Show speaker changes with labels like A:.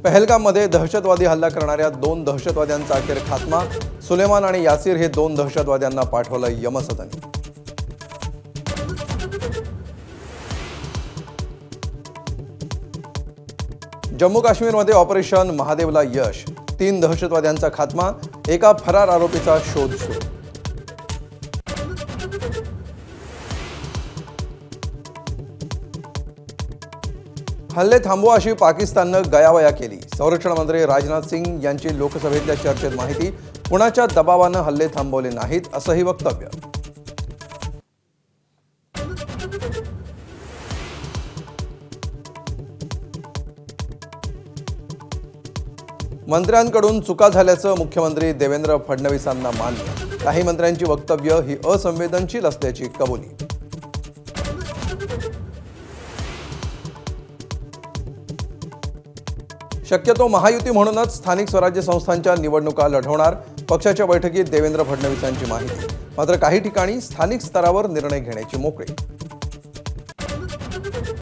A: पहलगाममध्ये दहशतवादी हल्ला करणाऱ्या 2 दहशतवाद्यांचा अखेर खात्मा। सुलेमान आणि यासिर हे 2 दहशतवाद्यांना पाठवलं यमसदनी। जम्मू काश्मीरमध्ये ऑपरेशन महादेवला यश। 3 दहशतवाद्यांचा खात्मा, एका फरार आरोपीचा शोध सुरू। हल्ले थांबवा अशी पाकिस्ताननं गयावया केली। संरक्षण मंत्री राजनाथ सिंग यांची लोकसभेतल्या चर्चेत माहिती। कुणाच्या दबावानं हल्ले थांबवले नाहीत असंही वक्तव्य। मंत्र्यांकडून चुका झाल्याचं मुख्यमंत्री देवेंद्र फडणवीसांना मान्य। काही मंत्र्यांची वक्तव्य ही असंवेदनशील असल्याची कबुली। शक्यतो महायुती म्हणूनच स्थानिक स्वराज्य संस्थांच्या निवडणुका लढवणार। पक्षाच्या बैठकीत देवेंद्र फडणवीसांची माहिती। मात्र काही ठिकाणी स्थानिक स्तरावर निर्णय घेण्याची मोकळीक।